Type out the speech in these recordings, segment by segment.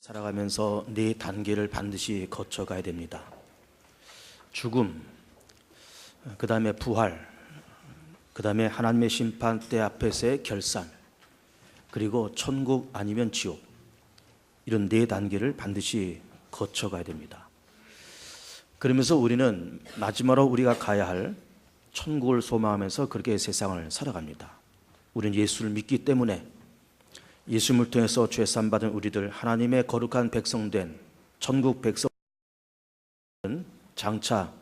살아가면서 네 단계를 반드시 거쳐가야 됩니다. 죽음, 그 다음에 부활, 그 다음에 하나님의 심판대 앞에서의 결산, 그리고 천국 아니면 지옥, 이런 네 단계를 반드시 거쳐가야 됩니다. 그러면서 우리는 마지막으로 우리가 가야 할 천국을 소망하면서 그렇게 세상을 살아갑니다. 우리는 예수를 믿기 때문에 예수님을 통해서 죄산 받은 우리들, 하나님의 거룩한 백성된 천국 백성은 장차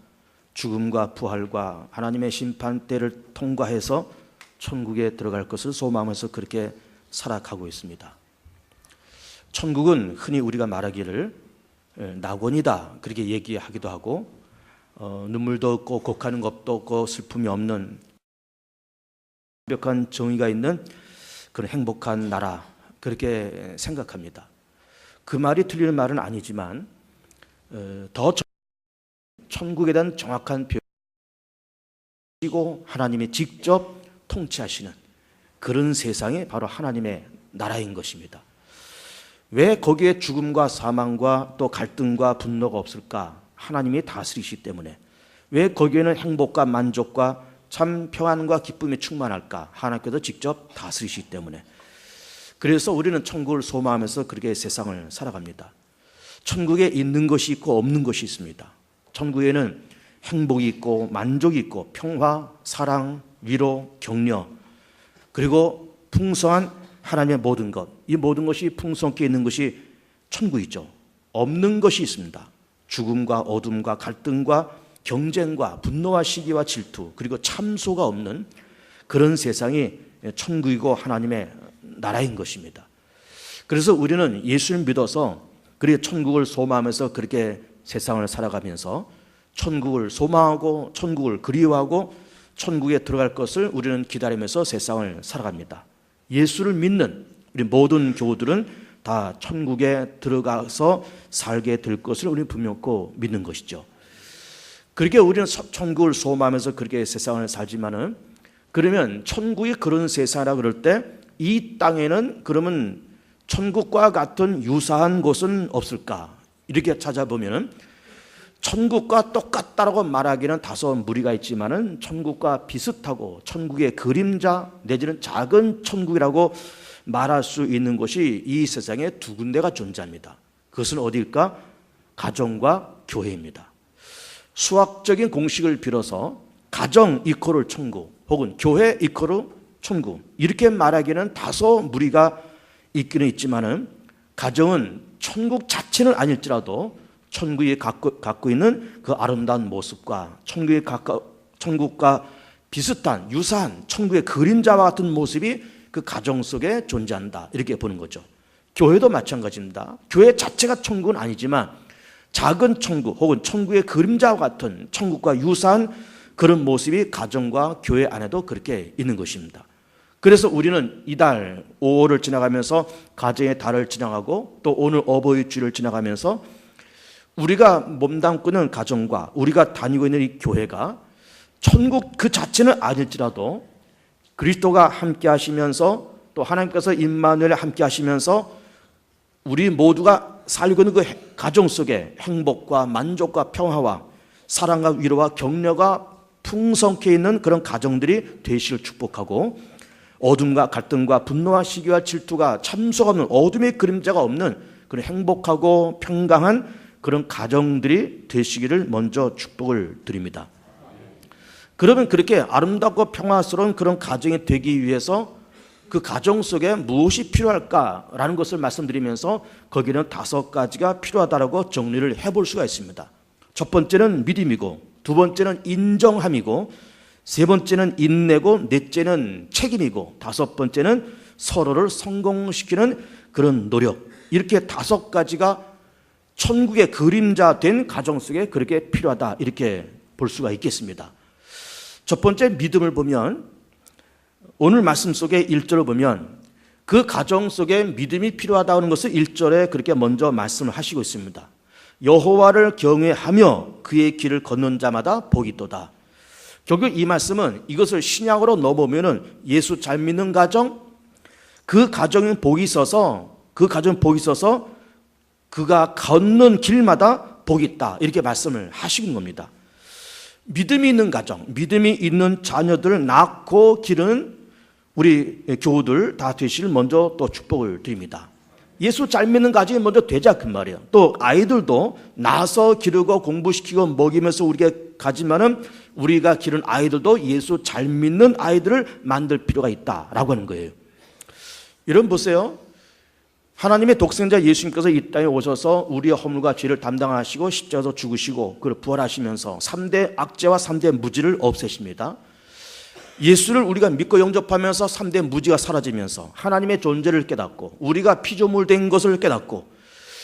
죽음과 부활과 하나님의 심판대를 통과해서 천국에 들어갈 것을 소망하면서 그렇게 살아가고 있습니다. 천국은 흔히 우리가 말하기를 낙원이다 그렇게 얘기하기도 하고, 눈물도 없고 곡하는 것도 없고 슬픔이 없는 완벽한 정의가 있는 그런 행복한 나라, 그렇게 생각합니다. 그 말이 틀리는 말은 아니지만 더 천국에 대한 정확한 표현이고 하나님이 직접 통치하시는 그런 세상이 바로 하나님의 나라인 것입니다. 왜 거기에 죽음과 사망과 또 갈등과 분노가 없을까? 하나님이 다스리시기 때문에. 왜 거기에는 행복과 만족과 참 평안과 기쁨이 충만할까? 하나님께서 직접 다스리시기 때문에. 그래서 우리는 천국을 소망하면서 그렇게 세상을 살아갑니다. 천국에 있는 것이 있고 없는 것이 있습니다. 천국에는 행복이 있고 만족이 있고 평화, 사랑, 위로, 격려, 그리고 풍성한 하나님의 모든 것, 이 모든 것이 풍성케 있는 것이 천국이죠. 없는 것이 있습니다. 죽음과 어둠과 갈등과 경쟁과 분노와 시기와 질투, 그리고 참소가 없는 그런 세상이 천국이고 하나님의 나라인 것입니다. 그래서 우리는 예수를 믿어서 그렇게 천국을 소망하면서 그렇게 세상을 살아가면서 천국을 소망하고 천국을 그리워하고 천국에 들어갈 것을 우리는 기다리면서 세상을 살아갑니다. 예수를 믿는 우리 모든 교우들은 다 천국에 들어가서 살게 될 것을 우리는 분명히 믿는 것이죠. 그렇게 우리는 천국을 소망하면서 그렇게 세상을 살지만은, 그러면 천국이 그런 세상이라 그럴 때 이 땅에는 그러면 천국과 같은 유사한 곳은 없을까? 이렇게 찾아보면은 천국과 똑같다라고 말하기는 다소 무리가 있지만은 천국과 비슷하고 천국의 그림자 내지는 작은 천국이라고 말할 수 있는 곳이 이 세상에 두 군데가 존재합니다. 그것은 어디일까? 가정과 교회입니다. 수학적인 공식을 빌어서 가정 이퀄을 천국, 혹은 교회 이퀄을 천국, 이렇게 말하기는 다소 무리가 있기는 있지만은 가정은 천국 자체는 아닐지라도 천국이 갖고 있는 그 아름다운 모습과 천국과 비슷한 유사한 천국의 그림자와 같은 모습이 그 가정 속에 존재한다, 이렇게 보는 거죠. 교회도 마찬가지입니다. 교회 자체가 천국은 아니지만 작은 천국 혹은 천국의 그림자와 같은 천국과 유사한 그런 모습이 가정과 교회 안에도 그렇게 있는 것입니다. 그래서 우리는 이달 5월을 지나가면서 가정의 달을 지나가고 또 오늘 어버이 주일을 지나가면서 우리가 몸담고 있는 가정과 우리가 다니고 있는 이 교회가 천국 그 자체는 아닐지라도 그리스도가 함께 하시면서 또 하나님께서 임마누엘 함께 하시면서 우리 모두가 살고 있는 그 가정 속에 행복과 만족과 평화와 사랑과 위로와 격려가 풍성케 있는 그런 가정들이 되시길 축복하고, 어둠과 갈등과 분노와 시기와 질투가 참소가 없는 어둠의 그림자가 없는 그런 행복하고 평강한 그런 가정들이 되시기를 먼저 축복을 드립니다. 그러면 그렇게 아름답고 평화스러운 그런 가정이 되기 위해서 그 가정 속에 무엇이 필요할까라는 것을 말씀드리면서 거기는 5가지가 필요하다고 정리를 해볼 수가 있습니다. 첫 번째는 믿음이고, 두 번째는 인정함이고, 세 번째는 인내고, 넷째는 책임이고, 다섯 번째는 서로를 성공시키는 그런 노력, 이렇게 5가지가 천국의 그림자 된 가정 속에 그렇게 필요하다, 이렇게 볼 수가 있겠습니다. 첫 번째 믿음을 보면 오늘 말씀 속에 1절을 보면 그 가정 속에 믿음이 필요하다는 것을 1절에 그렇게 먼저 말씀을 하시고 있습니다. 여호와를 경외하며 그의 길을 걷는 자마다 복이 있도다. 결국 이 말씀은 이것을 신약으로 넣어보면은 예수 잘 믿는 가정, 그 가정에 복이 있어서 그가 걷는 길마다 복이 있다. 이렇게 말씀을 하시는 겁니다. 믿음이 있는 가정, 믿음이 있는 자녀들을 낳고 기르는 우리 교우들 다 되시길 먼저 또 축복을 드립니다. 예수 잘 믿는 가정이 먼저 되자 그 말이에요. 또 아이들도 낳아서 기르고 공부시키고 먹이면서 우리가 가지만은 우리가 기른 아이들도 예수 잘 믿는 아이들을 만들 필요가 있다라고 하는 거예요. 여러분 보세요. 하나님의 독생자 예수님께서 이 땅에 오셔서 우리의 허물과 죄를 담당하시고 십자가에서 죽으시고 그를 부활하시면서 3대 악죄와 3대 무지를 없애십니다. 예수를 우리가 믿고 영접하면서 3대 무지가 사라지면서 하나님의 존재를 깨닫고 우리가 피조물 된 것을 깨닫고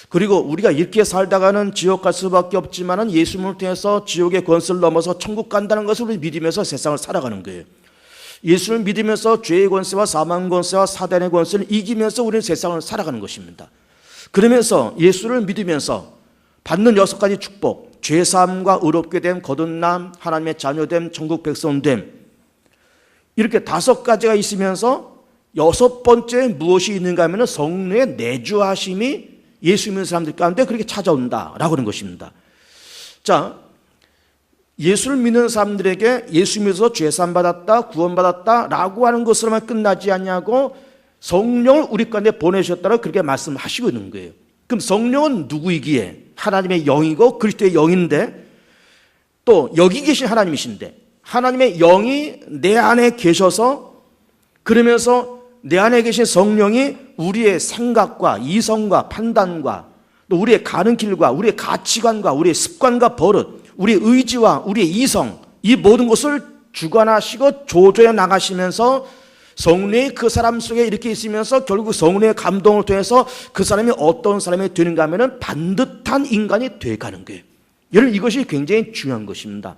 그리고 우리가 이렇게 살다가는 지옥 갈 수밖에 없지만은 예수님을 통해서 지옥의 권세를 넘어서 천국 간다는 것을 우리 믿으면서 세상을 살아가는 거예요. 예수를 믿으면서 죄의 권세와 사망 권세와 사단의 권세를 이기면서 우리는 세상을 살아가는 것입니다. 그러면서 예수를 믿으면서 받는 6가지 축복, 죄사함과 의롭게 됨, 거듭남, 하나님의 자녀됨, 천국 백성됨, 이렇게 5가지가 있으면서 6번째 무엇이 있는가 하면 성령의 내주하심이 예수 믿는 사람들 가운데 그렇게 찾아온다라고 하는 것입니다. 자, 예수를 믿는 사람들에게 예수 믿어서 죄사함 받았다, 구원받았다 라고 하는 것으로만 끝나지 않냐고 성령을 우리 가운데 보내셨다고 그렇게 말씀하시고 있는 거예요. 그럼 성령은 누구이기에? 하나님의 영이고 그리스도의 영인데 또 여기 계신 하나님이신데 하나님의 영이 내 안에 계셔서 그러면서 내 안에 계신 성령이 우리의 생각과 이성과 판단과 또 우리의 가는 길과 우리의 가치관과 우리의 습관과 버릇, 우리의 의지와 우리의 이성 이 모든 것을 주관하시고 조조해 나가시면서 성령이 그 사람 속에 이렇게 있으면서 결국 성령의 감동을 통해서 그 사람이 어떤 사람이 되는가 하면 반듯한 인간이 되어가는 거예요. 여러분 이것이 굉장히 중요한 것입니다.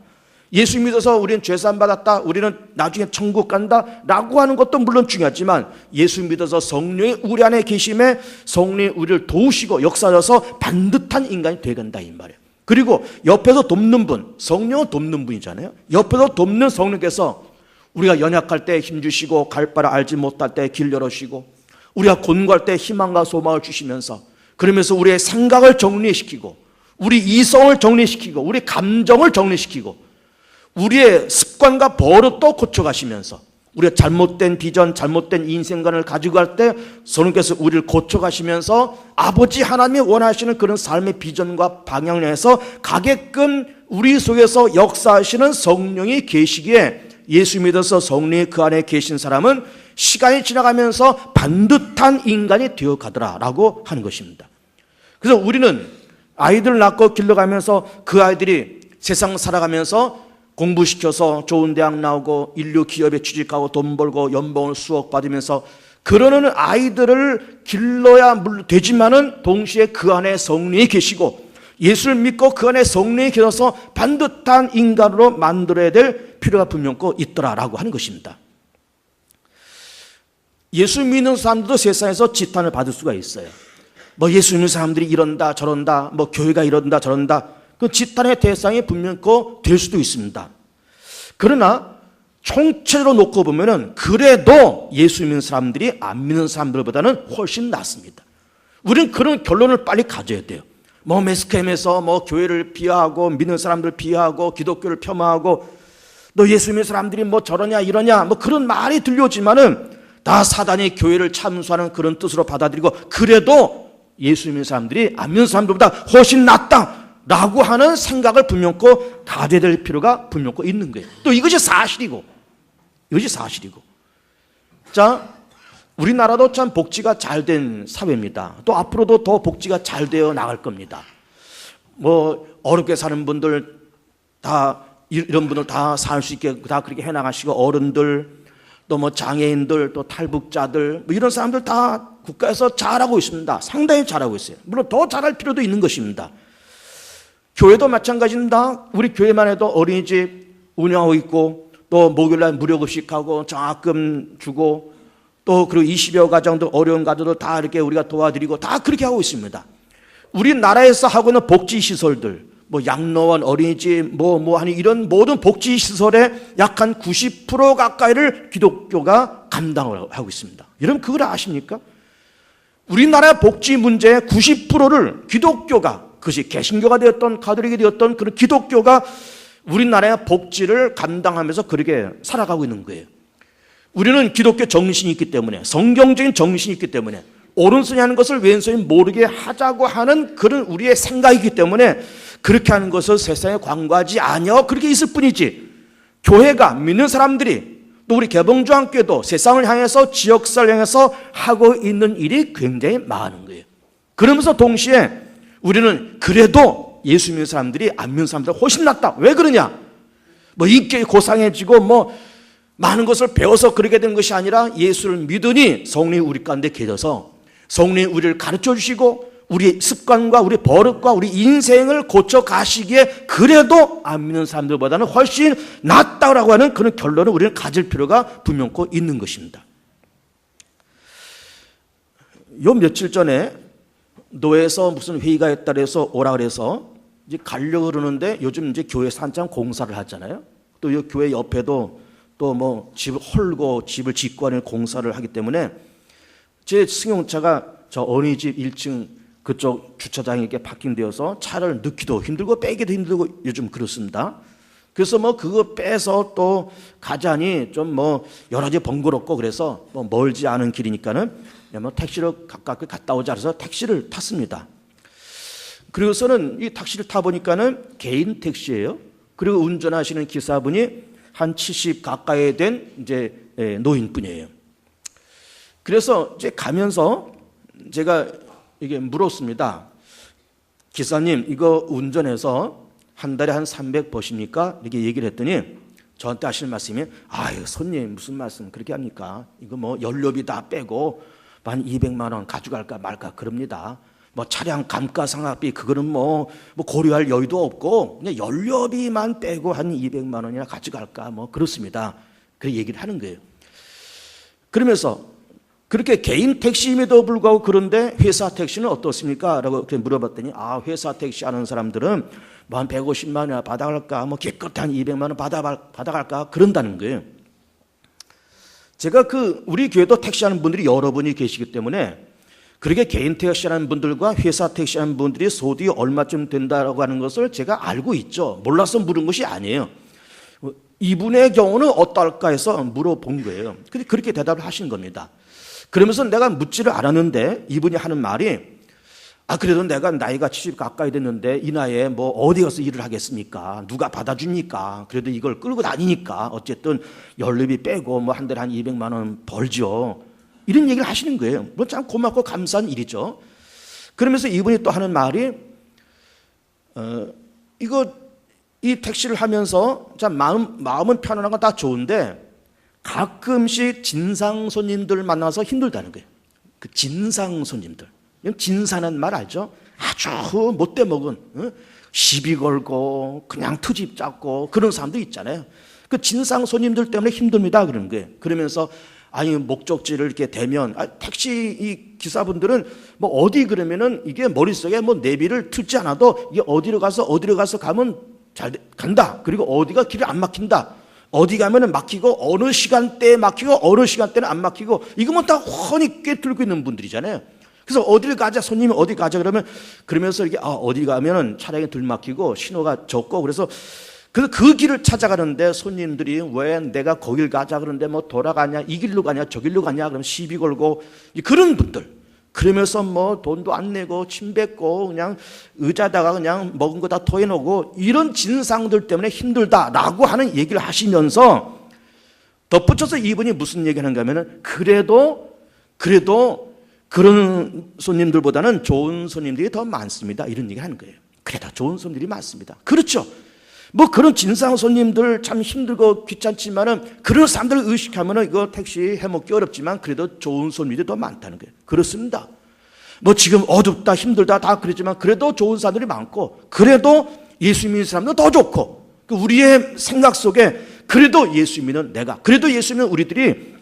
예수 믿어서 우리는 죄사함 받았다, 우리는 나중에 천국 간다 라고 하는 것도 물론 중요하지만 예수 믿어서 성령이 우리 안에 계심에 성령이 우리를 도우시고 역사하셔서 반듯한 인간이 되어간다 이 말이에요. 그리고 옆에서 돕는 분, 성령은 돕는 분이잖아요. 옆에서 돕는 성령께서 우리가 연약할 때 힘주시고 갈 바를 알지 못할 때 길 열어주시고 우리가 곤고할 때 희망과 소망을 주시면서 그러면서 우리의 생각을 정리시키고 우리 이성을 정리시키고 우리 감정을 정리시키고 우리의 습관과 버릇도 고쳐가시면서 우리가 잘못된 비전, 잘못된 인생관을 가지고 갈 때 성령께서 우리를 고쳐가시면서 아버지 하나님이 원하시는 그런 삶의 비전과 방향을 향해서 가게끔 우리 속에서 역사하시는 성령이 계시기에 예수 믿어서 성령이 그 안에 계신 사람은 시간이 지나가면서 반듯한 인간이 되어가더라라고 하는 것입니다. 그래서 우리는 아이들을 낳고 길러가면서 그 아이들이 세상 살아가면서 공부시켜서 좋은 대학 나오고 인류 기업에 취직하고 돈 벌고 연봉을 수억 받으면서 그러는 아이들을 길러야 되지만은 동시에 그 안에 성령이 계시고 예수를 믿고 그 안에 성령이 계셔서 반듯한 인간으로 만들어야 될 필요가 분명히 있더라라고 하는 것입니다. 예수 믿는 사람들도 세상에서 지탄을 받을 수가 있어요. 뭐 예수 믿는 사람들이 이런다 저런다, 뭐 교회가 이런다 저런다, 그 지탄의 대상이 분명히 될 수도 있습니다. 그러나 총체로 놓고 보면은 그래도 예수 믿는 사람들이 안 믿는 사람들보다는 훨씬 낫습니다. 우리는 그런 결론을 빨리 가져야 돼요. 뭐 매스캠에서 뭐 교회를 비하하고 믿는 사람들 비하하고 기독교를 폄하하고 너 예수 믿는 사람들이 뭐 저러냐 이러냐 뭐 그런 말이 들려오지만은 다 사단이 교회를 참수하는 그런 뜻으로 받아들이고 그래도 예수 믿는 사람들이 안 믿는 사람들보다 훨씬 낫다 라고 하는 생각을 분명히 가져야 될 필요가 분명히 있는 거예요. 또 이것이 사실이고 자, 우리나라도 참 복지가 잘 된 사회입니다. 또 앞으로도 더 복지가 잘 되어 나갈 겁니다. 뭐 어렵게 사는 분들 다 이런 분들 다 살 수 있게 다 그렇게 해나가시고 어른들 또 뭐 장애인들 또 탈북자들 뭐 이런 사람들 다 국가에서 잘하고 있습니다. 상당히 잘하고 있어요. 물론 더 잘할 필요도 있는 것입니다. 교회도 마찬가지입니다. 우리 교회만 해도 어린이집 운영하고 있고 또 목요일날 무료급식하고 장학금 주고 또 그리고 20여 가정들 어려운 가정들 다 이렇게 우리가 도와드리고 다 그렇게 하고 있습니다. 우리나라에서 하고 있는 복지시설들 뭐 양로원 어린이집 뭐 하는 이런 모든 복지시설의 약 한 90% 가까이를 기독교가 감당을 하고 있습니다. 여러분 그걸 아십니까? 우리나라 복지 문제의 90%를 기독교가, 그것이 개신교가 되었던 가톨릭이 되었던 그런 기독교가 우리나라의 복지를 감당하면서 그렇게 살아가고 있는 거예요. 우리는 기독교 정신이 있기 때문에, 성경적인 정신이 있기 때문에 오른손이 하는 것을 왼손이 모르게 하자고 하는 그런 우리의 생각이기 때문에 그렇게 하는 것을 세상에 관과하지 아니하고 그렇게 있을 뿐이지, 교회가, 믿는 사람들이, 또 우리 개봉주한교회도 세상을 향해서, 지역사를 향해서 하고 있는 일이 굉장히 많은 거예요. 그러면서 동시에 우리는 그래도 예수 믿는 사람들이 안 믿는 사람들보다 훨씬 낫다. 왜 그러냐? 뭐 인격이 고상해지고 뭐 많은 것을 배워서 그렇게 된 것이 아니라 예수를 믿으니 성령이 우리 가운데 계셔서 성령이 우리를 가르쳐 주시고 우리 습관과 우리 버릇과 우리 인생을 고쳐 가시기에 그래도 안 믿는 사람들보다는 훨씬 낫다라고 하는 그런 결론을 우리는 가질 필요가 분명코 있는 것입니다. 요 며칠 전에 노회에서 무슨 회의가 있다 그래서 오라 그래서 이제 가려고 그러는데, 요즘 이제 교회에서 한참 공사를 하잖아요. 또 이 교회 옆에도 또 뭐 집을 헐고 집을 짓고 하는 공사를 하기 때문에 제 승용차가 저 어린이집 1층 그쪽 주차장에 이렇게 파킹되어서 차를 넣기도 힘들고 빼기도 힘들고 요즘 그렇습니다. 그래서 뭐 그거 빼서 또 가자니 좀 뭐 여러 가지 번거롭고, 그래서 뭐 멀지 않은 길이니까는 뭐 택시로 가깝게 갔다 오자 그래서 택시를 탔습니다. 그리고서는 이 택시를 타보니까는 개인 택시예요. 그리고 운전하시는 기사분이 한 70 가까이 된 이제 노인분이에요. 그래서 이제 가면서 제가 이게 물었습니다. 기사님, 이거 운전해서 한 달에 한 300 버십니까? 이렇게 얘기를 했더니 저한테 하실 말씀이, 아유 손님 무슨 말씀 그렇게 합니까? 이거 뭐 연료비 다 빼고 한 200만 원 가져갈까 말까 그럽니다. 뭐 차량 감가상각비 그거는 뭐 고려할 여유도 없고 그냥 연료비만 빼고 한 200만 원이나 가져갈까 뭐 그렇습니다. 그 얘기를 하는 거예요. 그러면서 그렇게 개인 택시임에도 불구하고 그런데 회사 택시는 어떻습니까? 라고 물어봤더니, 회사 택시 하는 사람들은 뭐 한 150만 원이나 받아갈까, 뭐 깨끗한 200만 원 받아갈까 그런다는 거예요. 제가 우리 교회도 택시하는 분들이 여러분이 계시기 때문에 그렇게 개인 택시하는 분들과 회사 택시하는 분들이 소득이 얼마쯤 된다라고 하는 것을 제가 알고 있죠. 몰라서 물은 것이 아니에요. 이분의 경우는 어떨까 해서 물어본 거예요. 근데 그렇게 대답을 하신 겁니다. 그러면서 내가 묻지를 않았는데 이분이 하는 말이, 그래도 내가 나이가 70 가까이 됐는데 이 나이에 뭐 어디 가서 일을 하겠습니까? 누가 받아줍니까? 그래도 이걸 끌고 다니니까 어쨌든 연료비 빼고 뭐 한 달에 한 200만 원 벌죠. 이런 얘기를 하시는 거예요. 물론 참 고맙고 감사한 일이죠. 그러면서 이분이 또 하는 말이, 이 택시를 하면서 참 마음은 편안한 건 다 좋은데 가끔씩 진상 손님들 만나서 힘들다는 거예요. 그 진상 손님들. 진사는 말 알죠? 아주 못돼 먹은, 시비 걸고 그냥 트집 잡고 그런 사람들 있잖아요. 그 진상 손님들 때문에 힘듭니다 그러는 거예요. 그러면서 목적지를 이렇게 대면, 택시 이 기사분들은 뭐 어디 그러면은 이게 머릿속에 뭐 내비를 틀지 않아도 이게 어디로 가서 가면 잘 간다. 그리고 어디가 길이 안 막힌다. 어디 가면은 막히고 어느 시간대에 막히고 어느 시간대는 안 막히고, 이거만 다 훤히 꿰뚫고 있는 분들이잖아요. 그래서 어디를 가자, 손님이 어디 가자 그러면서 이렇게 어디 가면은 차량이 덜 막히고 신호가 적고, 그래서 그 길을 찾아가는데 손님들이 왜 내가 거길 가자 그러는데 뭐 돌아가냐, 이 길로 가냐, 저 길로 가냐 그러면 시비 걸고, 그런 분들. 그러면서 뭐 돈도 안 내고 침 뱉고 그냥 의자다가 그냥 먹은 거 다 토해놓고, 이런 진상들 때문에 힘들다라고 하는 얘기를 하시면서 덧붙여서 이분이 무슨 얘기를 하는가 하면은, 그래도 그런 손님들보다는 좋은 손님들이 더 많습니다. 이런 얘기를 하는 거예요. 그래도 좋은 손님들이 많습니다. 그렇죠. 뭐 그런 진상 손님들 참 힘들고 귀찮지만은 그런 사람들을 의식하면은 이거 택시 해먹기 어렵지만 그래도 좋은 손님들이 더 많다는 거예요. 그렇습니다. 뭐 지금 어둡다 힘들다 다 그랬지만 그래도 좋은 사람들이 많고, 그래도 예수 믿는 사람도 더 좋고, 우리의 생각 속에 그래도 예수 믿는 내가, 그래도 예수 믿는 우리들이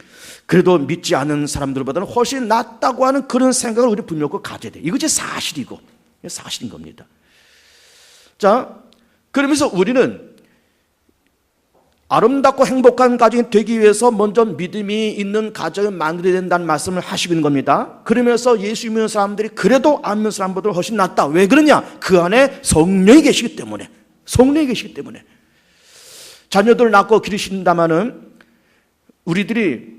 그래도 믿지 않은 사람들보다는 훨씬 낫다고 하는 그런 생각을 우리 분명히 가져야 돼. 이것이 사실이고 사실인 겁니다. 자, 그러면서 우리는 아름답고 행복한 가정이 되기 위해서 먼저 믿음이 있는 가정을 만들어야 된다는 말씀을 하시는 겁니다. 그러면서 예수 믿는 사람들이 그래도 안 믿는 사람보다 훨씬 낫다. 왜 그러냐? 그 안에 성령이 계시기 때문에. 성령이 계시기 때문에. 자녀들 낳고 기르신다마는 우리들이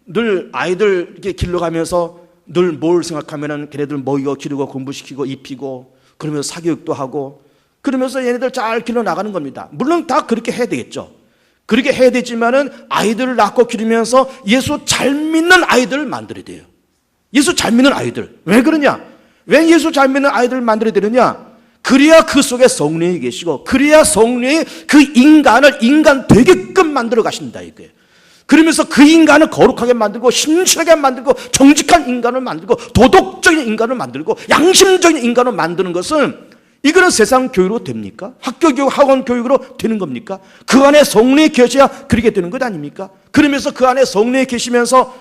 늘 아이들 이렇게 길러가면서 늘 뭘 생각하면은 걔네들 먹이고 기르고 공부시키고 입히고 그러면서 사교육도 하고 그러면서 얘네들 잘 길러 나가는 겁니다. 물론 다 그렇게 해야 되겠죠. 그렇게 해야 되지만은 아이들을 낳고 기르면서 예수 잘 믿는 아이들을 만들어야 돼요. 예수 잘 믿는 아이들. 왜 그러냐? 왜 예수 잘 믿는 아이들을 만들어야 되느냐? 그래야 그 속에 성령이 계시고 그래야 성령이 그 인간을 인간 되게끔 만들어 가신다 이거예요. 그러면서 그 인간을 거룩하게 만들고 신실하게 만들고 정직한 인간을 만들고 도덕적인 인간을 만들고 양심적인 인간을 만드는 것은 이거는 세상 교육으로 됩니까? 학교 교육, 학원 교육으로 되는 겁니까? 그 안에 성령이 계셔야 그렇게 되는 것 아닙니까? 그러면서 그 안에 성령이 계시면서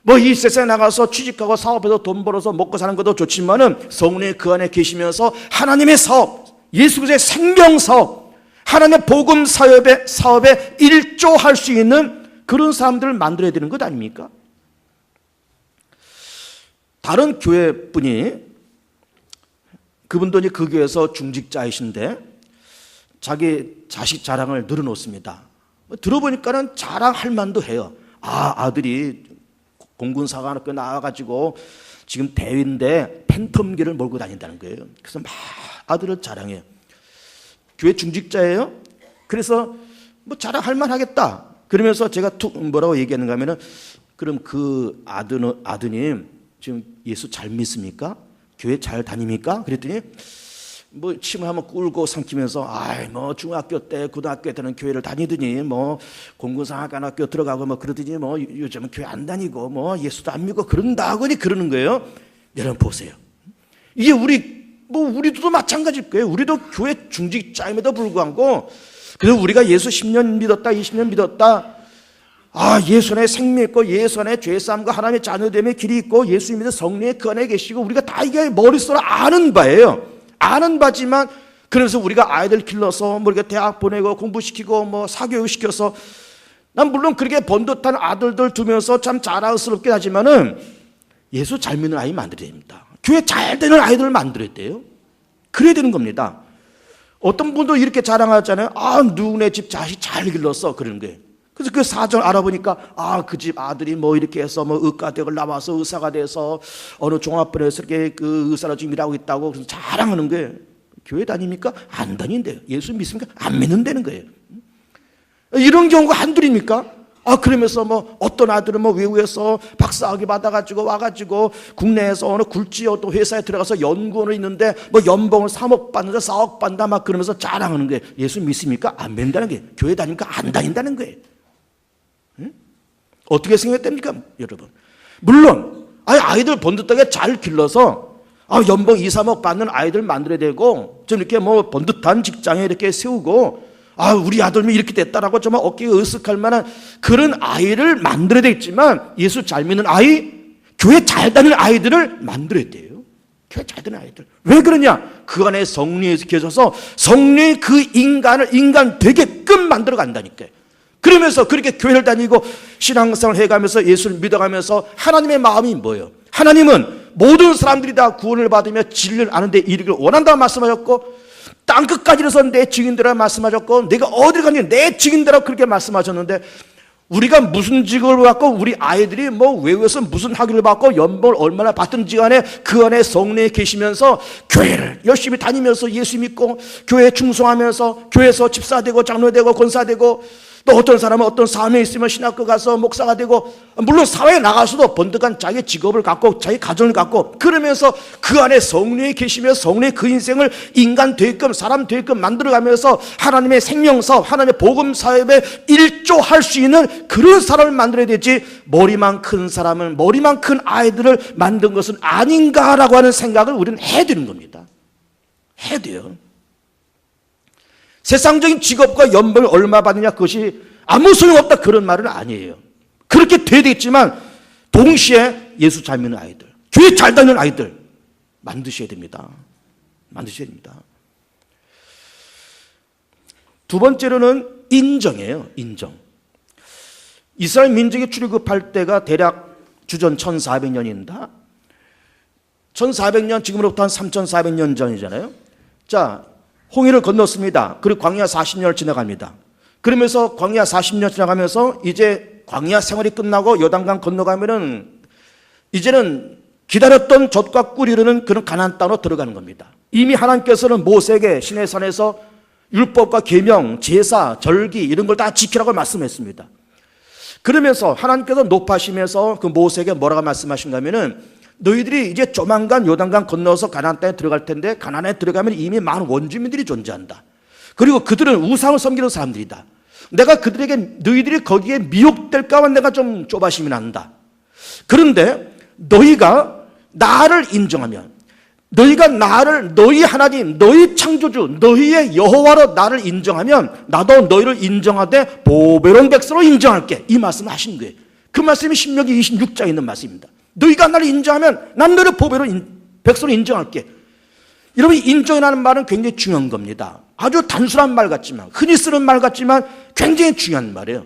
뭐 이 세상에 나가서 취직하고 사업해서 돈 벌어서 먹고 사는 것도 좋지만은 성령이 그 안에 계시면서 하나님의 사업, 예수 그리스도의 생명 사업, 하나님의 복음 사업에 일조할 수 있는 그런 사람들을 만들어야 되는 것 아닙니까? 다른 교회 분이 그분도 이제 그 교회에서 중직자이신데 자기 자식 자랑을 늘어놓습니다. 들어보니까는 자랑할 만도 해요. 아들이 공군사관학교 나와가지고 지금 대위인데 팬텀기를 몰고 다닌다는 거예요. 그래서 막 아들을 자랑해요. 교회 중직자예요. 그래서 뭐 자랑할 만하겠다. 그러면서 제가 뭐라고 얘기하는가 하면은 그럼 그 아드님 지금 예수 잘 믿습니까? 교회 잘 다닙니까? 그랬더니 뭐 침을 한번 꿀고 삼키면서 뭐 중학교 때 고등학교 때는 교회를 다니더니 뭐 공군사관학교 들어가고 뭐 그러더니 뭐 요즘은 교회 안 다니고 뭐 예수도 안 믿고 그런다고 그러는 거예요. 여러분 보세요. 이게 우리도 마찬가지일 거예요. 우리도 교회 중직자임에도 불구하고 그래서 우리가 예수 10년 믿었다 20년 믿었다 예수 안에 생명 있고 예수 안에 죄사함과 하나님의 자녀됨의 길이 있고 예수 믿는 성령의 그 안에 계시고 우리가 다 이게 머릿속으로 아는 바예요. 아는 바지만 그래서 우리가 아이들 길러서 뭐 이렇게 대학 보내고 공부시키고 뭐 사교육 시켜서 난 물론 그렇게 번듯한 아들들 두면서 참 자랑스럽긴 하지만은 예수 잘 믿는 아이 만들어야 됩니다. 교회 잘 되는 아이들을 만들어야 돼요. 그래야 되는 겁니다. 어떤 분도 이렇게 자랑하잖아요. 누구네 집 자식 잘 길렀어. 그러는 거예요. 그래서 그 사정 알아보니까 그 집 아들이 뭐 이렇게 해서 뭐 의과대학을 나와서 의사가 돼서 어느 종합병원에서 이렇게 그 의사로 지금 일하고 있다고 그래서 자랑하는 거예요. 교회 다닙니까? 안 다닌대요. 예수 믿습니까? 안 믿는다는 거예요. 이런 경우가 한둘입니까? 그러면서 뭐 어떤 아들은 뭐 외국에서 박사학위 받아가지고 와가지고 국내에서 어느 굴지 어떤 회사에 들어가서 연구원을 있는데 뭐 연봉을 3억 받는다 4억 받는다 막 그러면서 자랑하는 거예요. 예수 믿습니까? 안 믿는다는 거예요. 교회 다닙니까? 안 다닌다는 거예요. 응? 어떻게 생각됩니까 여러분? 물론 아이들 번듯하게 잘 길러서 연봉 2, 3억 받는 아이들 만들어야 되고 좀 이렇게 뭐 번듯한 직장에 이렇게 세우고 우리 아들이 이렇게 됐다라고 정말 어깨가 으쓱할 만한 그런 아이를 만들어야 되겠지만 예수 잘 믿는 아이, 교회 잘 다니는 아이들을 만들어야 돼요. 교회 잘 다니는 아이들. 왜 그러냐? 그 안에 성령이 계셔서 성령이 그 인간을 인간 되게끔 만들어 간다니까요. 그러면서 그렇게 교회를 다니고 신앙생활을 해가면서 예수를 믿어가면서 하나님의 마음이 뭐예요? 하나님은 모든 사람들이 다 구원을 받으며 진리를 아는 데 이르기를 원한다고 말씀하셨고 땅끝까지 이르러서 내 증인되라 말씀하셨고 내가 어디를 가니 내 증인되라 그렇게 말씀하셨는데 우리가 무슨 직업을 갖고 우리 아이들이 뭐 외국에서 무슨 학위를 받고 연봉을 얼마나 받든지 간에 그 안에 성령이 계시면서 교회를 열심히 다니면서 예수 믿고 교회에 충성하면서 교회에서 집사되고 장로되고 권사되고 또 어떤 사람은 어떤 삶에 있으면 신학교 가서 목사가 되고 물론 사회에 나가서도 번듯한 자기 직업을 갖고 자기 가정을 갖고 그러면서 그 안에 성령이 계시며 성령의 그 인생을 인간 되게끔 사람 되게끔 만들어가면서 하나님의 생명사업 하나님의 복음사업에 일조할 수 있는 그런 사람을 만들어야 되지 머리만 큰 사람을 머리만 큰 아이들을 만든 것은 아닌가라고 하는 생각을 우리는 해야 되는 겁니다. 해야 돼요. 세상적인 직업과 연봉을 얼마 받느냐 그것이 아무 소용없다 그런 말은 아니에요. 그렇게 돼야 되겠지만 동시에 예수 잘 믿는 아이들, 교회 잘 다니는 아이들 만드셔야 됩니다. 만드셔야 됩니다. 두 번째로는 인정이에요. 인정. 이스라엘 민족이 출애굽할 때가 대략 주전 1400년입니다. 1400년, 지금으로부터 한 3400년 전이잖아요. 자, 홍해를 건넜습니다. 그리고 광야 40년을 지나갑니다. 그러면서 광야 40년 지나가면서 이제 광야 생활이 끝나고 요단강 건너가면은 이제는 기다렸던 젖과 꿀이 흐르는 그런 가나안 땅으로 들어가는 겁니다. 이미 하나님께서는 모세에게 시내산에서 율법과 계명, 제사, 절기 이런 걸 다 지키라고 말씀했습니다. 그러면서 하나님께서 높아시면서 그 모세에게 뭐라고 말씀하신가 하면은 너희들이 이제 조만간 요단강 건너서 가나안 땅에 들어갈 텐데 가나안에 들어가면 이미 많은 원주민들이 존재한다. 그리고 그들은 우상을 섬기는 사람들이다. 내가 그들에게 너희들이 거기에 미혹될까 봐 내가 좀 조바심이 난다. 그런데 너희가 나를 인정하면, 너희가 나를 너희 하나님, 너희 창조주, 너희의 여호와로 나를 인정하면 나도 너희를 인정하되 보배로운 백성으로 인정할게. 이 말씀을 하신 거예요. 그 말씀이 신명기 26장에 있는 말씀입니다. 너희가 나를 인정하면 난 너를 보배로운 백성으로 인정할게. 여러분, 인정이라는 말은 굉장히 중요한 겁니다. 아주 단순한 말 같지만, 흔히 쓰는 말 같지만 굉장히 중요한 말이에요.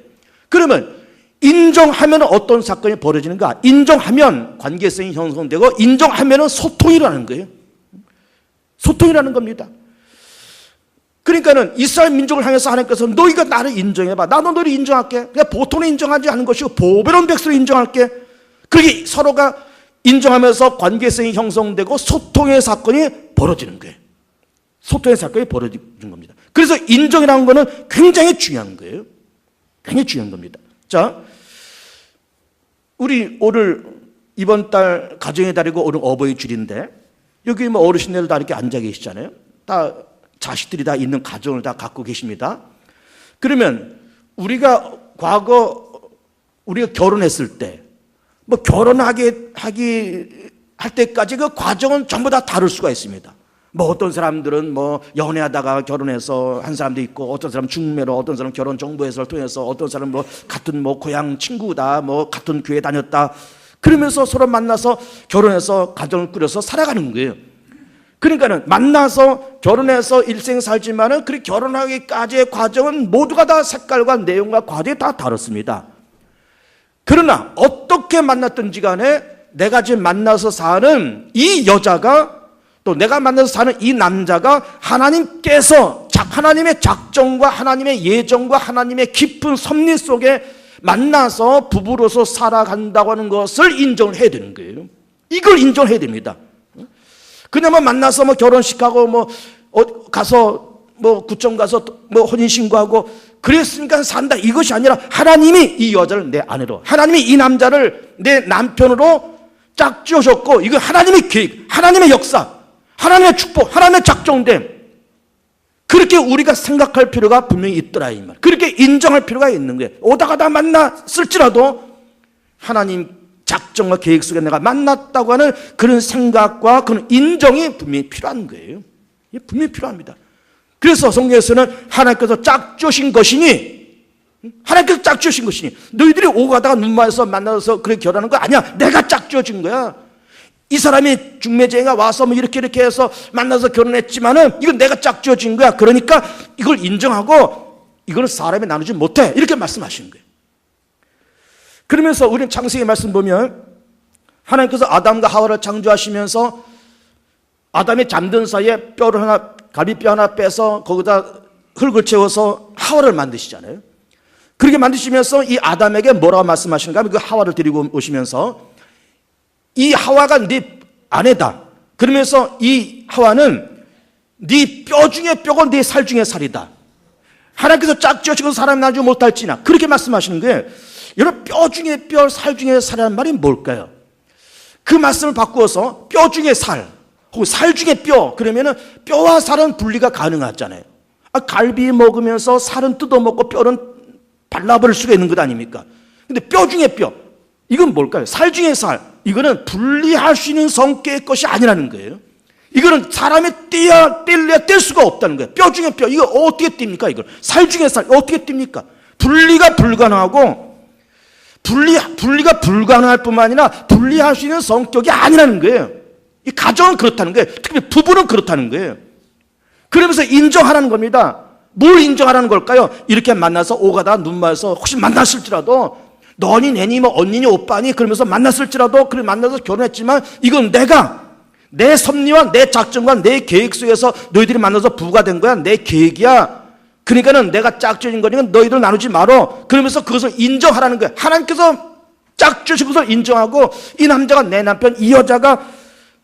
그러면 인정하면 어떤 사건이 벌어지는가? 인정하면 관계성이 형성되고, 인정하면 소통이라는 거예요. 소통이라는 겁니다. 그러니까는 이스라엘 민족을 향해서 하나님께서 너희가 나를 인정해봐. 나도 너를 인정할게. 그냥 보통은 인정하지 않은 것이고 보배로운 백성을 인정할게. 그게 서로가 인정하면서 관계성이 형성되고 소통의 사건이 벌어지는 거예요. 소통의 사건이 벌어지는 겁니다. 그래서 인정이라는 거는 굉장히 중요한 거예요. 굉장히 중요한 겁니다. 자, 우리 오늘 이번 달 가정의 달이고 오늘 어버이 줄인데 여기 뭐 어르신들 다 이렇게 앉아 계시잖아요. 다 자식들이 다 있는 가정을 다 갖고 계십니다. 그러면 우리가 과거 우리가 결혼했을 때 뭐 결혼하기 할 때까지 그 과정은 전부 다 다를 수가 있습니다. 뭐 어떤 사람들은 뭐 연애하다가 결혼해서 한 사람도 있고, 어떤 사람은 중매로, 어떤 사람은 결혼 정보회사를 통해서, 어떤 사람은 뭐 같은 뭐 고향 친구다, 뭐 같은 교회 다녔다. 그러면서 서로 만나서 결혼해서 가정을 꾸려서 살아가는 거예요. 그러니까는 만나서 결혼해서 일생 살지만은 그 결혼하기까지의 과정은 모두가 다 색깔과 내용과 과정이 다 다릅니다. 그러나 어떻게 만났든지 간에 내가 지금 만나서 사는 이 여자가, 또 내가 만나서 사는 이 남자가 하나님께서 하나님의 작정과 하나님의 예정과 하나님의 깊은 섭리 속에 만나서 부부로서 살아간다고 하는 것을 인정을 해야 되는 거예요. 이걸 인정해야 됩니다. 그냥 뭐 만나서 뭐 결혼식하고 뭐 가서 뭐 구청 가서 뭐 혼인신고하고 그랬으니까 산다, 이것이 아니라 하나님이 이 여자를 내 아내로, 하나님이 이 남자를 내 남편으로 짝 지어줬고, 이거 하나님의 계획, 하나님의 역사, 하나님의 축복, 하나님의 작정됨, 그렇게 우리가 생각할 필요가 분명히 있더라 이 말. 그렇게 인정할 필요가 있는 거예요. 오다가다 만났을지라도 하나님 작정과 계획 속에 내가 만났다고 하는 그런 생각과 그런 인정이 분명히 필요한 거예요. 이게 분명히 필요합니다. 그래서 성경에서는 하나님께서 짝주신 것이니, 하나님께서 짝주신 것이니, 너희들이 오고 가다가 눈 맞아서 만나서 그렇게 결혼하는 거 아니야. 내가 짝주어진 거야. 이 사람이 중매쟁이가 와서 뭐 이렇게 해서 만나서 결혼했지만은 이건 내가 짝지어진 거야. 그러니까 이걸 인정하고 이걸 사람이 나누지 못해. 이렇게 말씀하시는 거예요. 그러면서 우리는 창세기 말씀 보면 하나님께서 아담과 하와를 창조하시면서 아담이 잠든 사이에 뼈를 하나, 갈비뼈 하나 빼서 거기다 흙을 채워서 하와를 만드시잖아요. 그렇게 만드시면서 이 아담에게 뭐라고 말씀하시는가 하면 그 하와를 데리고 오시면서 이 하와가 네 아내다. 그러면서 이 하와는 네 뼈 중에 뼈고 네 살 중에 살이다. 하나님께서 짝지어지고 사람이 나지 못할지나, 그렇게 말씀하시는 거예요. 여러분, 뼈 중에 뼈, 살 중에 살이라는 말이 뭘까요? 그 말씀을 바꾸어서 뼈 중에 살, 혹은 살 중에 뼈, 그러면은 뼈와 살은 분리가 가능하잖아요. 갈비 먹으면서 살은 뜯어먹고 뼈는 발라버릴 수가 있는 것 아닙니까? 근데 뼈 중에 뼈, 이건 뭘까요? 살 중에 살, 이거는 분리할 수 있는 성격의 것이 아니라는 거예요. 이거는 사람이 뗄래야 뗄 수가 없다는 거예요. 뼈 중에 뼈, 이거 어떻게 띱니까? 이걸 살 중에 살, 어떻게 띱니까? 분리가 불가능하고, 분리가 불가능할 뿐만 아니라 분리할 수 있는 성격이 아니라는 거예요. 이 가정은 그렇다는 거예요. 특히 부부는 그렇다는 거예요. 그러면서 인정하라는 겁니다. 뭘 인정하라는 걸까요? 이렇게 만나서 오가다 눈 맞아서 혹시 만났을지라도 너니 내니 뭐 언니니 오빠니 그러면서 만났을지라도 그래 만나서 결혼했지만 이건 내가 내 섭리와 내 작전과 내 계획 속에서 너희들이 만나서 부부가 된 거야. 내 계획이야. 그러니까는 내가 짝지어진 거니까 너희들 나누지 말어. 그러면서 그것을 인정하라는 거야. 하나님께서 짝지으신 것을 인정하고 이 남자가 내 남편, 이 여자가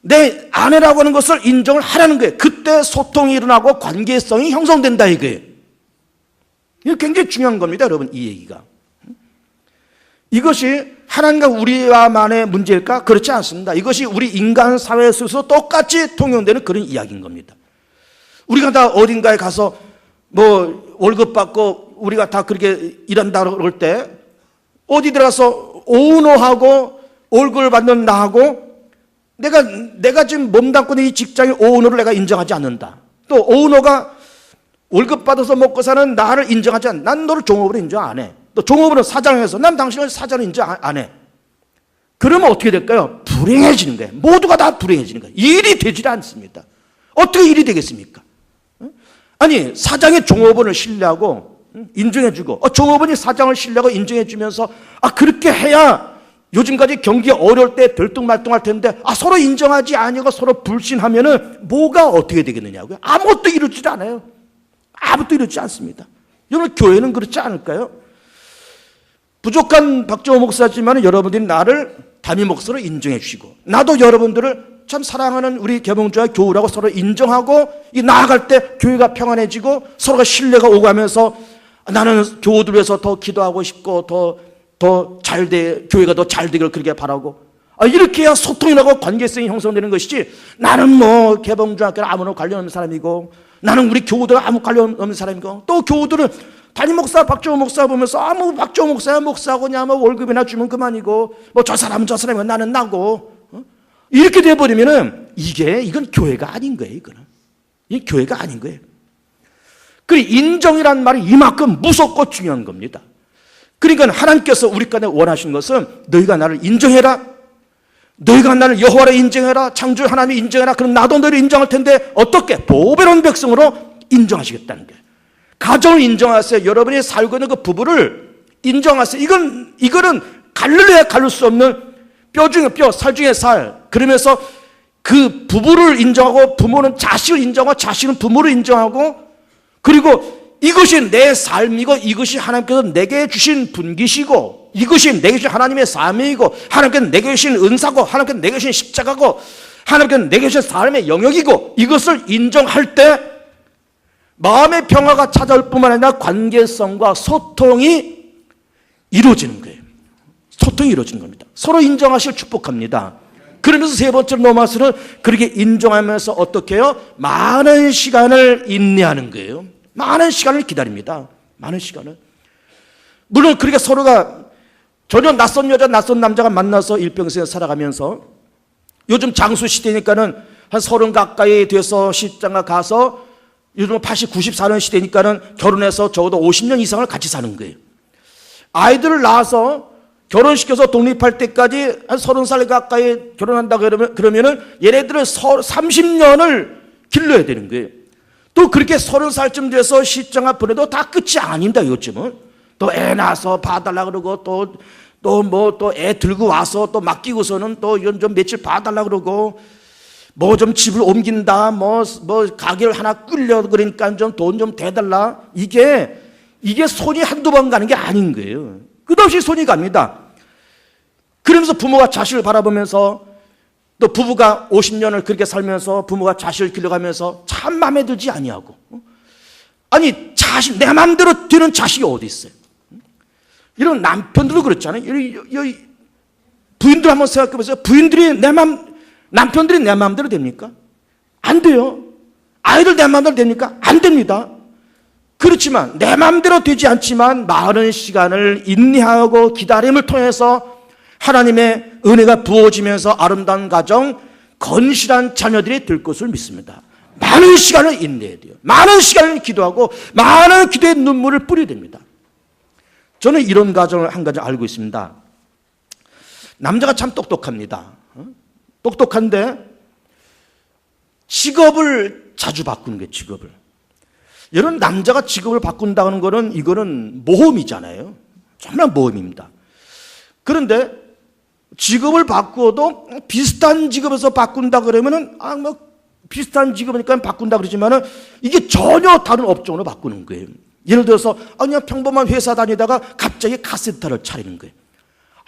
내 아내라고 하는 것을 인정을 하라는 거예요. 그때 소통이 일어나고 관계성이 형성된다 이거예요. 이거 굉장히 중요한 겁니다, 여러분. 이 얘기가. 이것이 하나님과 우리와만의 문제일까? 그렇지 않습니다. 이것이 우리 인간 사회 속에서 똑같이 통용되는 그런 이야기인 겁니다. 우리가 다 어딘가에 가서 뭐 월급 받고 우리가 다 그렇게 일한다 그럴 때 어디 들어가서 오너하고 월급을 받는 나하고 내가 지금 몸담고 있는 이 직장의 오너를 내가 인정하지 않는다. 또 오너가 월급 받아서 먹고 사는 나를 인정하지 않는다. 난 너를 종업으로 인정 안 해. 또 종업으로 사장을 해서 난 당신을 사장을 인정 안 해. 그러면 어떻게 될까요? 불행해지는 거예요. 모두가 다 불행해지는 거예요. 일이 되지 않습니다. 어떻게 일이 되겠습니까? 아니 사장의 종업원을 신뢰하고 인정해주고 종업원이 사장을 신뢰하고 인정해주면서 그렇게 해야 요즘까지 경기 어려울 때 들뚱말뚱할 텐데 서로 인정하지 아니고 서로 불신하면은 뭐가 어떻게 되겠느냐고요? 아무것도 이루지 않아요. 아무것도 이루지 않습니다. 여러분 교회는 그렇지 않을까요? 부족한 박정호 목사지만 여러분들이 나를 담임 목사로 인정해 주시고 나도 여러분들을 참 사랑하는 우리 개봉자와 교우라고 서로 인정하고 나아갈 때 교회가 평안해지고 서로가 신뢰가 오고 하면서 나는 교우들 위해서 더 기도하고 싶고 더 잘 돼, 교회가 더 잘 되기를 그렇게 바라고 이렇게 해야 소통이 나고 관계성이 형성되는 것이지 나는 뭐 개봉자학교랑 아무런 관련 없는 사람이고 나는 우리 교우들과 아무 관련 없는 사람이고 또 교우들은 담임 목사 박정호 목사 보면서 박정호 목사야 목사고냐 뭐 월급이나 주면 그만이고 뭐 저 사람은 저 사람이고 나는 나고 이렇게 돼버리면은 이건 교회가 아닌 거예요. 이게 교회가 아닌 거예요. 그 인정이란 말이 이만큼 무섭고 중요한 겁니다. 그러니까 하나님께서 우리 간에 원하시는 것은 너희가 나를 인정해라. 너희가 나를 여호와로 인정해라. 창조 하나님이 인정해라. 그럼 나도 너를 인정할 텐데 어떻게? 보배로운 백성으로 인정하시겠다는 거예요. 가정을 인정하세요. 여러분이 살고 있는 그 부부를 인정하세요. 이거는 가르려야 가를 수 없는 뼈 중에 뼈, 살 중에 살. 그러면서 그 부부를 인정하고 부모는 자식을 인정하고 자식은 부모를 인정하고 그리고 이것이 내 삶이고 이것이 하나님께서 내게 주신 분기시고 이것이 내게 주신 하나님의 사명이고 하나님께서 내게 주신 은사고 하나님께서 내게 주신 십자가고 하나님께서 내게 주신 삶의 영역이고 이것을 인정할 때 마음의 평화가 찾아올 뿐만 아니라 관계성과 소통이 이루어지는 거예요. 소통이 이루어지는 겁니다. 서로 인정하실 축복합니다. 그러면서 세 번째로 넘어와서는 그렇게 인정하면서 어떻게 해요? 많은 시간을 인내하는 거예요. 많은 시간을 기다립니다. 많은 시간을. 물론 그렇게 서로가 전혀 낯선 여자, 낯선 남자가 만나서 일평생 살아가면서 요즘 장수 시대니까는 한 30 가까이 돼서 시장가 가서 요즘 80, 90 사는 시대니까는 결혼해서 적어도 50년 이상을 같이 사는 거예요. 아이들을 낳아서 결혼시켜서 독립할 때까지 한 30살 가까이 결혼한다 그러면은 얘네들은 30년을 길러야 되는 거예요. 또 그렇게 30살쯤 돼서 시장가 보내도 다 끝이 아닙니다, 요즘은. 또 애 낳아서 봐달라 그러고 또 애 들고 와서 또 맡기고서는 또 이건 좀 며칠 봐달라 그러고 뭐 좀 집을 옮긴다, 뭐 가게를 하나 끌려 그러니까 좀 돈 좀 대달라. 이게 손이 한두 번 가는 게 아닌 거예요. 끝없이 손이 갑니다. 그러면서 부모가 자식을 바라보면서 또 부부가 50년을 그렇게 살면서 부모가 자식을 길러가면서 참 마음에 들지 아니하고 아니 자식 내 마음대로 되는 자식이 어디 있어요? 이런 남편들도 그렇잖아요. 부인들 한번 생각해 보세요. 남편들이 내 마음대로 됩니까? 안 돼요. 아이들 내 마음대로 됩니까? 안 됩니다. 그렇지만 내 마음대로 되지 않지만 많은 시간을 인내하고 기다림을 통해서 하나님의 은혜가 부어지면서 아름다운 가정, 건실한 자녀들이 될 것을 믿습니다. 많은 시간을 인내해야 돼요. 많은 시간을 기도하고 많은 기도의 눈물을 뿌려야 됩니다. 저는 이런 가정을 한 가정 알고 있습니다. 남자가 참 똑똑합니다. 똑똑한데 직업을 자주 바꾸는 거예요. 직업을. 이런 남자가 직업을 바꾼다는 거는 이거는 모험이잖아요. 정말 모험입니다. 그런데 직업을 바꾸어도 비슷한 직업에서 바꾼다 그러면은 비슷한 직업이니까 바꾼다 그러지만은 이게 전혀 다른 업종으로 바꾸는 거예요. 예를 들어서 그냥 평범한 회사 다니다가 갑자기 카센터를 차리는 거예요.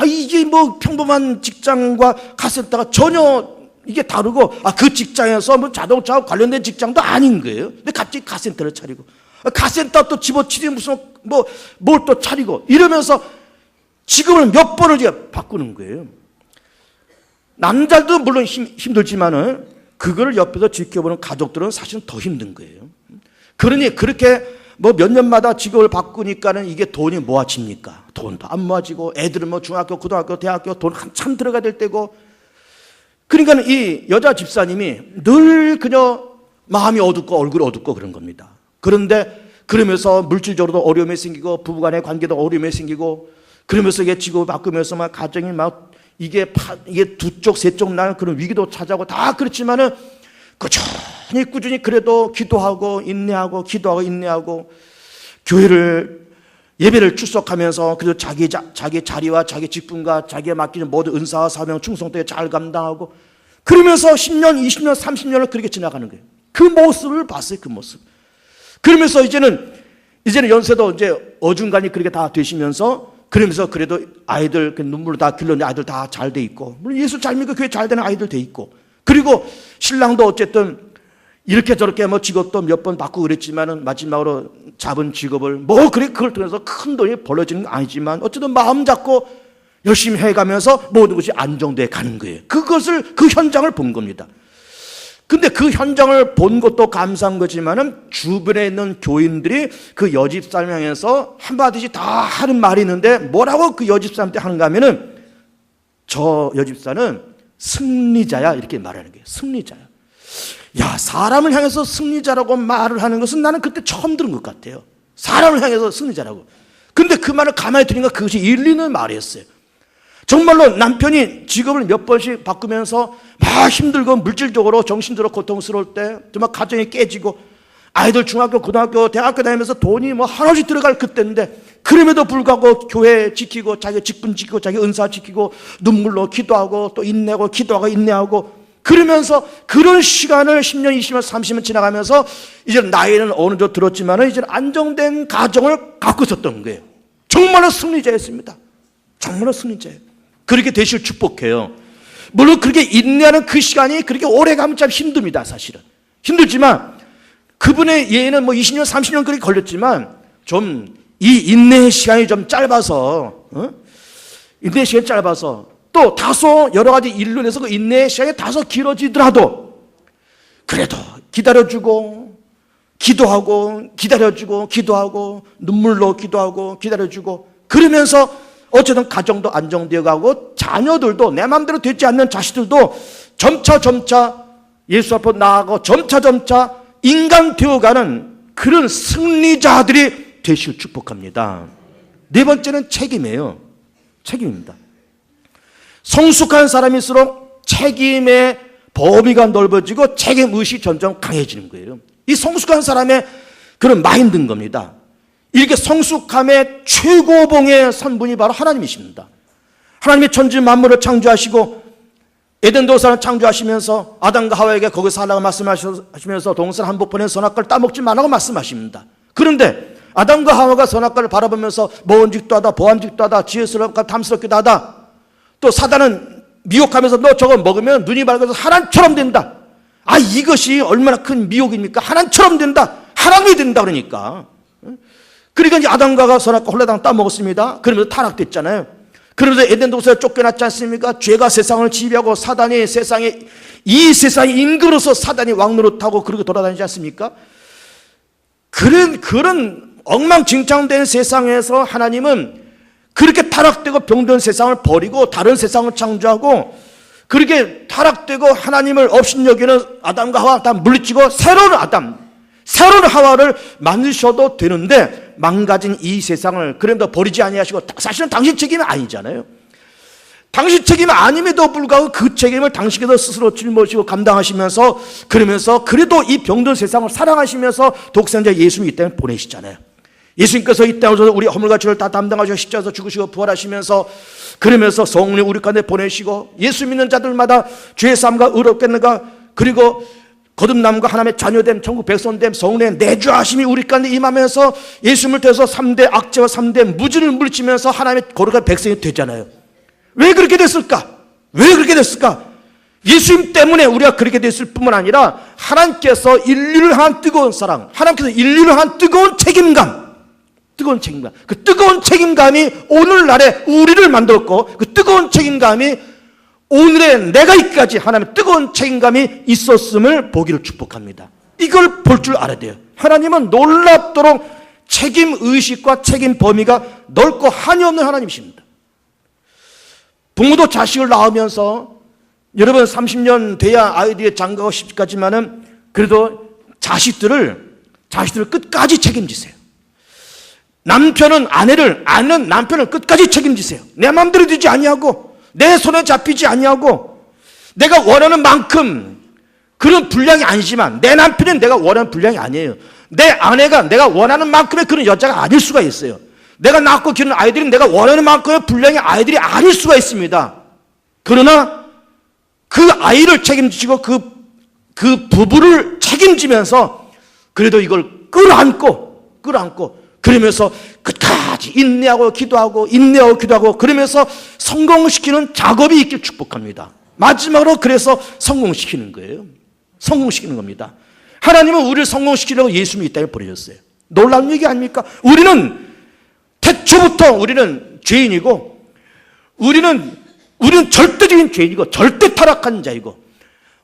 이게 뭐 평범한 직장과 카센터가 전혀 이게 다르고 그 직장에서 뭐 자동차와 관련된 직장도 아닌 거예요. 근데 갑자기 카센터를 차리고 카센터 또 집어치리 무슨 뭘 또 차리고 이러면서 직업을 몇 번을 바꾸는 거예요. 남자도 물론 힘들지만은 그거를 옆에서 지켜보는 가족들은 사실은 더 힘든 거예요. 그러니 그렇게 뭐 몇 년마다 직업을 바꾸니까는 이게 돈이 모아집니까? 돈도 안 모아지고 애들은 뭐 중학교, 고등학교, 대학교 돈 한참 들어가야 될 때고 그러니까 이 여자 집사님이 늘 그녀 마음이 어둡고 얼굴이 어둡고 그런 겁니다. 그런데 그러면서 물질적으로도 어려움이 생기고 부부간의 관계도 어려움이 생기고 그러면서 이게 직업을 바꾸면서 막 가정이 막 이게 두 쪽, 세 쪽 나는 그런 위기도 찾아오고 다 그렇지만은 꾸준히 그래도 기도하고 인내하고 기도하고 인내하고 예배를 출석하면서 그래도 자기 자리와 자기 직분과 자기에 맡기는 모든 은사와 사명 충성도에 잘 감당하고 그러면서 10년, 20년, 30년을 그렇게 지나가는 거예요. 그 모습을 봤어요. 그 모습. 그러면서 이제는 연세도 이제 어중간히 그렇게 다 되시면서 그러면서 그래도 아이들 눈물로 다 길렀는데 아이들 다 잘 돼 있고 물론 예수 잘 믿고 교회 잘 되는 아이들 돼 있고 그리고 신랑도 어쨌든 이렇게 저렇게 뭐 직업도 몇 번 바꾸고 그랬지만은 마지막으로 잡은 직업을 그걸 통해서 큰 돈이 벌어지는 건 아니지만 어쨌든 마음 잡고 열심히 해가면서 모든 것이 안정돼 가는 거예요. 그 현장을 본 겁니다. 근데 그 현장을 본 것도 감사한 거지만은 주변에 있는 교인들이 그 여집사를 향해서 한마디씩 다 하는 말이 있는데 뭐라고 그 여집사한테 하는가 하면은 저 여집사는 승리자야 이렇게 말하는 거예요. 승리자야. 사람을 향해서 승리자라고 말을 하는 것은 나는 그때 처음 들은 것 같아요. 사람을 향해서 승리자라고. 근데 그 말을 가만히 들으니까 그것이 일리 있는 말이었어요. 정말로 남편이 직업을 몇 번씩 바꾸면서 막 힘들고 물질적으로 정신적으로 고통스러울 때 정말 가정이 깨지고 아이들 중학교, 고등학교, 대학교 다니면서 돈이 한없이 들어갈 그때인데 그럼에도 불구하고 교회 지키고 자기 직분 지키고 자기 은사 지키고 눈물로 기도하고 또 인내하고 기도하고 인내하고 그러면서 그런 시간을 10년, 20년, 30년 지나가면서 이제 나이는 어느 정도 들었지만 이제 안정된 가정을 갖고 있었던 거예요. 정말로 승리자였습니다. 정말로 승리자예요. 그렇게 되실 축복해요. 물론 그렇게 인내하는 그 시간이 그렇게 오래 가면 참 힘듭니다. 사실은 힘들지만 그분의 예는 20년 30년 그렇게 걸렸지만 좀 이 인내의 시간이 좀 짧아서 인내의 시간이 짧아서 또 다소 여러 가지 일로 인해서 그 인내의 시간이 다소 길어지더라도 그래도 기다려주고 기도하고 기다려주고 기도하고 눈물로 기도하고 기다려주고 그러면서 어쨌든 가정도 안정되어 가고 자녀들도 내 마음대로 되지 않는 자식들도 점차 예수 앞으로 나아가고 점차 인간 되어가는 그런 승리자들이 되시길 축복합니다. 네 번째는 책임이에요. 책임입니다. 성숙한 사람일수록 책임의 범위가 넓어지고 책임의식이 점점 강해지는 거예요. 이 성숙한 사람의 그런 마인드인 겁니다. 이렇게 성숙함의 최고봉의 선분이 바로 하나님이십니다. 하나님의 천지 만물을 창조하시고 에덴 동산을 창조하시면서 아담과 하와에게 거기서 하라고 말씀하시면서 동산 한복판에 선악과를 따먹지 말라고 말씀하십니다. 그런데 아담과 하와가 선악과를 바라보면서 먹은직도 하다 보암직도 하다 지혜스럽고 탐스럽기도 하다 또 사단은 미혹하면서 너 저거 먹으면 눈이 밝아서 하나님처럼 된다. 이것이 얼마나 큰 미혹입니까? 하나님처럼 된다. 하나님이 된다 그러니까. 그러니까 이제 아담과 선악과 홀라당 따먹었습니다. 그러면서 타락됐잖아요. 그러면서 에덴 동산에 쫓겨났지 않습니까? 죄가 세상을 지배하고 사단이 이 세상의 임금으로서 사단이 왕노릇하고 그렇게 돌아다니지 않습니까? 그런 엉망진창된 세상에서 하나님은 그렇게 타락되고 병든 세상을 버리고 다른 세상을 창조하고 그렇게 타락되고 하나님을 업신여기는 아담과 하와 다 물리치고 새로운 하와를 만드셔도 되는데 망가진 이 세상을 그래도 버리지 아니하시고 사실은 당신 책임이 아니잖아요. 당신 책임 아님에도 불구하고 그 책임을 당신께서 스스로 짊어지고 감당하시면서 그러면서 그래도 이 병든 세상을 사랑하시면서 독생자 예수님 이 땅에 보내시잖아요. 예수님께서 이 땅에 오셔서 우리 허물과 죄를 다 담당하셔서 십자가에서 죽으시고 부활하시면서 그러면서 성령 우리 가운데 보내시고 예수 믿는 자들마다 죄의 삶과 의롭겠는가 그리고 거듭남과 하나님의 자녀됨 천국 백성됨 성령의 내주하심이 우리 가운데 임하면서 예수님을 통해서 3대 악재와 3대 무지를 물리치면서 하나님의 거룩한 백성이 되잖아요. 왜 그렇게 됐을까? 왜 그렇게 됐을까? 예수님 때문에 우리가 그렇게 됐을 뿐만 아니라 하나님께서 인류를 향한 뜨거운 사랑, 하나님께서 인류를 향한 뜨거운 책임감, 그 뜨거운 책임감이 오늘날에 우리를 만들었고 그 뜨거운 책임감이 오늘의 내가 있기까지 하나님의 뜨거운 책임감이 있었음을 보기를 축복합니다. 이걸 볼 줄 알아야 돼요. 하나님은 놀랍도록 책임의식과 책임 범위가 넓고 한이 없는 하나님이십니다. 부모도 자식을 낳으면서 여러분 30년 돼야 아이들이 장가가고 싶겠지만은 그래도 자식들을 끝까지 책임지세요. 아내는 남편을 끝까지 책임지세요. 내 마음대로 되지 아니하고 내 손에 잡히지 아니하고 내가 원하는 만큼 그런 분량이 아니지만 내 남편은 내가 원하는 분량이 아니에요. 내 아내가 내가 원하는 만큼의 그런 여자가 아닐 수가 있어요. 내가 낳고 기르는 아이들은 내가 원하는 만큼의 분량의 아이들이 아닐 수가 있습니다. 그러나 그 아이를 책임지고 그 부부를 책임지면서 그래도 이걸 끌어안고 그러면서 끝까지 인내하고 기도하고 그러면서 성공시키는 작업이 있길 축복합니다. 마지막으로 그래서 성공시키는 거예요. 성공시키는 겁니다. 하나님은 우리를 성공시키려고 예수님이 이 땅에 보내셨어요. 놀라운 얘기 아닙니까? 우리는 태초부터 우리는 죄인이고 우리는 절대적인 죄인이고 절대 타락한 자이고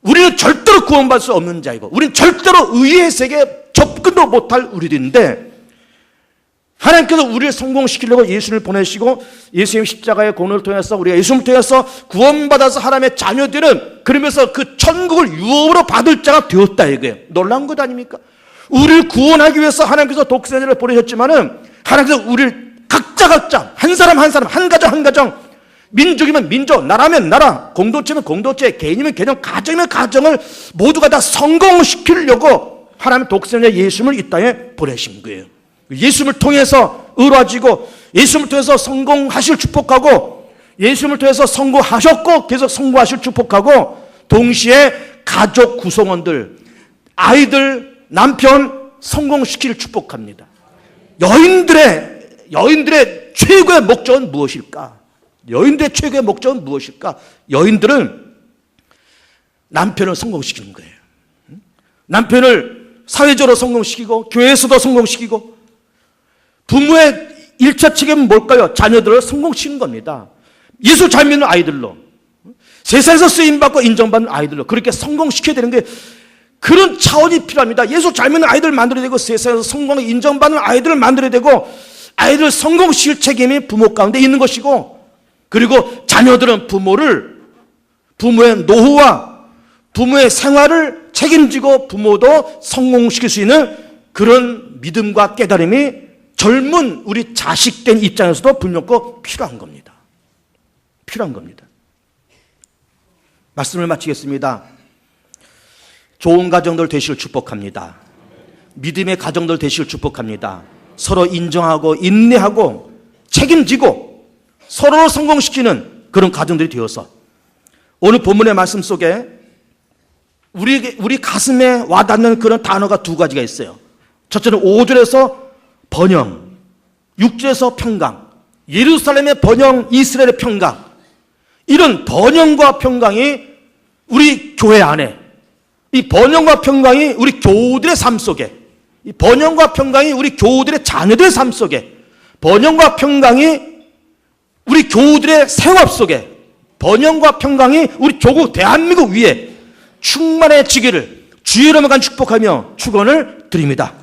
우리는 절대로 구원받을 수 없는 자이고 우리는 절대로 의의 세계에 접근도 못할 우리들인데 하나님께서 우리를 성공시키려고 예수님을 보내시고 예수님 십자가의 공로를 통해서 우리가 예수님을 통해서 구원받아서 하나님의 자녀들은 그러면서 그 천국을 유업으로 받을 자가 되었다 이거예요. 놀라운 것 아닙니까? 우리를 구원하기 위해서 하나님께서 독생자를 보내셨지만은 하나님께서 우리를 각자 한 사람 한 가정 민족이면 민족, 나라면 나라, 공동체면 공동체, 개인이면 개인, 가정이면 가정을 모두가 다 성공시키려고 하나님의 독생자 예수님을 이 땅에 보내신 거예요. 예수님을 통해서 의로워지고 예수님을 통해서 성공하실 축복하고 예수님을 통해서 성공하셨고 계속 성공하실 축복하고 동시에 가족 구성원들, 아이들, 남편 성공시키를 축복합니다. 여인들의 최고의 목적은 무엇일까? 여인들은 남편을 성공시키는 거예요. 남편을 사회적으로 성공시키고 교회에서도 성공시키고 부모의 1차 책임은 뭘까요? 자녀들을 성공시키는 겁니다. 예수 잘 믿는 아이들로 세상에서 쓰임받고 인정받는 아이들로 그렇게 성공시켜야 되는 게 그런 차원이 필요합니다. 예수 잘 믿는 아이들을 만들어야 되고 세상에서 성공을 인정받는 아이들을 만들어야 되고 아이들을 성공시킬 책임이 부모 가운데 있는 것이고 그리고 자녀들은 부모의 노후와 부모의 생활을 책임지고 부모도 성공시킬 수 있는 그런 믿음과 깨달음이 젊은 우리 자식된 입장에서도 분명히 필요한 겁니다. 말씀을 마치겠습니다. 좋은 가정들 되시길 축복합니다. 믿음의 가정들 되시길 축복합니다. 서로 인정하고 인내하고 책임지고 서로를 성공시키는 그런 가정들이 되어서 오늘 본문의 말씀 속에 우리 가슴에 와닿는 그런 단어가 두 가지가 있어요. 첫째는 5절에서 번영, 6절에서 평강, 예루살렘의 번영, 이스라엘의 평강. 이런 번영과 평강이 우리 교회 안에, 이 번영과 평강이 우리 교우들의 삶 속에, 이 번영과 평강이 우리 교우들의 자녀들의 삶 속에, 번영과 평강이 우리 교우들의 생활 속에, 번영과 평강이 우리 조국 대한민국 위에 충만해지기를 주의 이름으로 축복하며 축원을 드립니다.